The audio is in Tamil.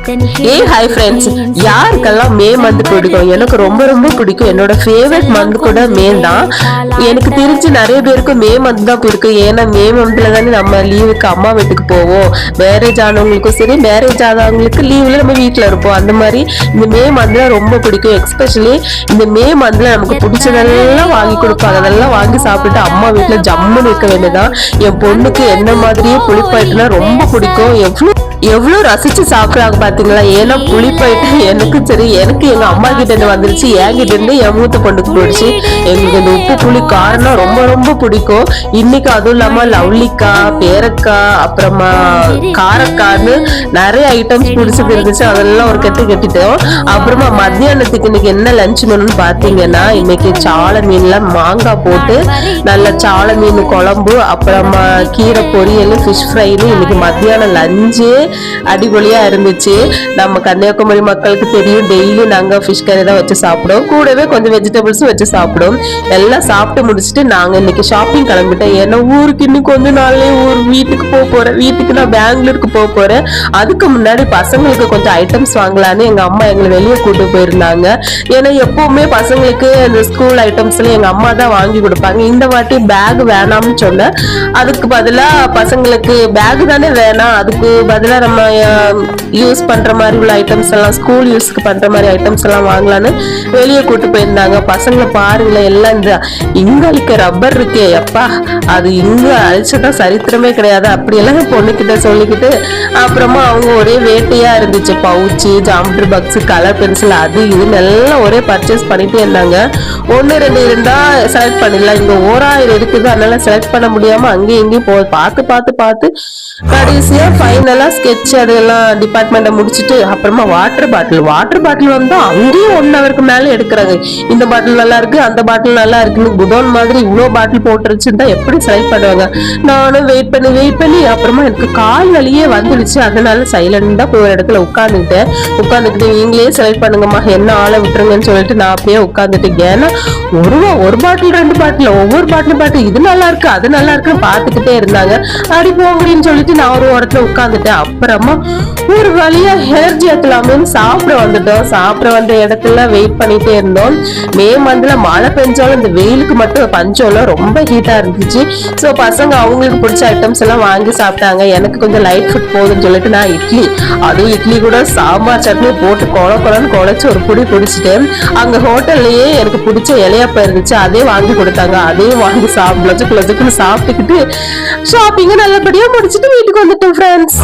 ஹாய் ஃப்ரெண்ட்ஸ், யாருக்கெல்லாம் மே மந்த் பிடிக்கும்? எனக்கு ரொம்ப ரொம்ப பிடிக்கும். என்னோட ஃபேவரட் மந்த் கூட மே தான். எனக்கு தெரிஞ்சு நிறைய பேருக்கு மே மந்த் தான் பிடிக்கும். ஏன்னா மே மந்த்ல தானே நம்ம லீவுக்கு அம்மா வீட்டுக்கு போவோம். மேரேஜ் ஆனவங்களுக்கும் சரி, மேரேஜ் ஆனவங்களுக்கு லீவ்ல நம்ம வீட்டுல இருப்போம். அந்த மாதிரி இந்த மே மந்த்ல ரொம்ப பிடிக்கும். எஸ்பெஷலி இந்த மே மந்த்ல நமக்கு பிடிச்சதெல்லாம் வாங்கி கொடுப்பாங்க. அதெல்லாம் வாங்கி சாப்பிட்டுட்டு அம்மா வீட்டுல ஜம்முன்னு இருக்க வேண்டியதான். என் பொண்ணுக்கு என்ன மாதிரியே புளிப்பாயிட்டுனா ரொம்ப பிடிக்கும். எவ்வளவு ரசிச்சு சாப்பிடுறாங்க பாத்தீங்களா? ஏன்னா புளிப்பாயிட்டு எனக்கு சரி, எனக்கு எங்க அம்மா கிட்ட இருந்து வந்துருச்சு, என்கிட்ட இருந்து என் மூத்த பொண்ணுக்கு போயிடுச்சு. எங்களுக்கு இந்த உப்பு புளி காரம்னா ரொம்ப ரொம்ப பிடிக்கும். இன்னைக்கு அதுவும் இல்லாம லவ்லிக்காய், பேரக்காய், அப்புறமா காரக்கான்னு நிறைய ஐட்டம்ஸ் பிடிச்சது இருந்துச்சு. அதெல்லாம் ஒரு கட்டிட்டோம். அப்புறமா மத்தியானத்துக்கு இன்னைக்கு என்ன லஞ்ச் மெனுன்னு பாத்தீங்கன்னா, இன்னைக்கு சாலை மீன்ல மாங்காய் போட்டு நல்ல சாலை மீன் குழம்பு, அப்புறமா கீரை பொரியல், ஃபிஷ் ஃப்ரைன்னு இன்னைக்கு மத்தியானம் லஞ்சு அடிபொலியா இருந்துச்சு. நம்ம கன்னியாகுமரி மக்களுக்கு தெரியும், டெய்லி நாங்க ஃபிஷ் கறி தான் வச்சு சாப்பிடுவோம். கூடவே கொஞ்சம் வெஜிடபிள்ஸும் வச்சு சாப்பிடுவோம். எல்லாம் சாப்பிட்டு முடிச்சுட்டு நாங்க இன்னைக்கு ஷாப்பிங் கிளம்பிட்டோம். ஏன்னா ஊருக்கு இன்னும் கொஞ்ச நாள்லயே வீட்டுக்கு போக போறேன். வீட்டுக்கு நான் பெங்களூருக்கு போக போறேன். அதுக்கு முன்னாடி பசங்களுக்கு கொஞ்சம் ஐட்டம்ஸ் வாங்கலான்னு எங்க அம்மா எங்களை வெளியே கூட்டு போயிருந்தாங்க. ஏன்னா எப்பவுமே பசங்களுக்கு இந்த ஸ்கூல் ஐட்டம்ஸ்ல எங்க அம்மா தான் வாங்கி கொடுப்பாங்க. இந்த வாட்டி பேக் வேணாம்னு சொன்னேன். அதுக்கு பதிலா பசங்களுக்கு பேக் தானே வேணாம், அதுக்கு பதிலா நம்ம யூஸ் பண்ற மாதிரி உள்ள ஐட்டம்ஸ் எல்லாம், ஸ்கூல் யூஸ்க்கு பண்ற மாதிரி ஐட்டம்ஸ் எல்லாம் வாங்கலான்னு வெளியே கூட்டு போயிருந்தாங்க. பசங்களை பாருங்களேன், எல்லாம் இந்த இங்க அழிக்க ரப்பர் இருக்கே எப்பா, அது இங்க அழிச்சதான் சரித்திரமே கிடையாது அப்படியெல்லாம் பொண்ணுகிட்ட சொல்லிக்கிட்டு, அப்புறமா அவங்க ஒரே வேட்டையா இருந்துச்சு. Pouch, geometry box, colour pencil, அது இதுன்னு எல்லாம் ஒரே பர்ச்சேஸ் பண்ணிட்டே இருந்தாங்க. 1-2 இருந்தா செலக்ட் பண்ணிடலாம், இங்க 1000 இருக்குது, அதனால செலக்ட் பண்ண முடியாம அங்கேயும் இங்கேயும் பார்த்து கடைசியா ஃபைனலா ஸ்கெட்ச் அதெல்லாம் டிபார்ட்மெண்ட்டை முடிச்சுட்டு, அப்புறமா வாட்டர் பாட்டில் வந்து அங்கேயும் 1 ஹவருக்கு மேல எடுக்கிறாங்க. இந்த பாட்டில் நல்லா இருக்கு, அந்த பாட்டில் நல்லா இருக்குன்னு குடோன் மாதிரி இவ்வளவு பாட்டில் போட்டுருச்சுன்னு தான் எப்படி செலக்ட் பண்ணுவாங்க. நானும் வெயிட் பண்ணி அப்புறமா எனக்கு கால் வலியே வந்துடுச்சு. அதனால சைலண்டா போய் ஒரு இடத்துல உட்காந்துக்கிட்டு நீங்களே செலக்ட் பண்ணுங்கம்மா, என்ன ஆளை விட்டுருங்கன்னு சொல்லிட்டு நான் அப்படியே உட்காந்துட்டேன். ஏன்னா ஒரு பாட்டில் 2 பாட்டில், ஒவ்வொரு பாட்டில் இது நல்லா இருக்கு, அது நல்லா இருக்குன்னு பாத்துக்கிட்டே இருந்தாங்க. அடி போங்கன்னு சொல்லிட்டு நான் ஒரு இடத்துல உட்காந்துட்டேன். அப்புறமா ஒரு வழியா எனர்ஜி ஏத்தலாமேன்னு சாப்பிட வந்துட்டோம். சாப்பிட வந்த இடத்துல வெயிட் பண்ணிட்டே இருந்தோம். மே மந்த்ல மழை பெஞ்சாலும் இந்த வெயிலுக்கு மட்டும் பஞ்சம்ல ரொம்ப ஹீட்டா இருந்துச்சு. ஸோ பசங்க அவங்களுக்கு பிடிச்ச ஐட்டம்ஸ் எல்லாம் வாங்கி சாப்பிட்டாங்க. எனக்கு கொஞ்சம் லைட் ஃபுட் போகுதுன்னு சொல்லிட்டு நான் இட்லி கூட சாம்பார் சட்னி போட்டு குழன்னு குழைச்சு ஒரு புடி பிடிச்சிட்டேன். அங்க ஹோட்டல்லையே எனக்கு பிடிச்ச இலையப்பா இருந்துச்சு, அதே வாங்கி கொடுத்தாங்க. அதையும் வாங்கி சாப்பிட்டுக்கிட்டு ஷாப்பிங்க நல்லபடியா முடிச்சுட்டு வீட்டுக்கு வந்துட்டோம் ஃப்ரெண்ட்ஸ்.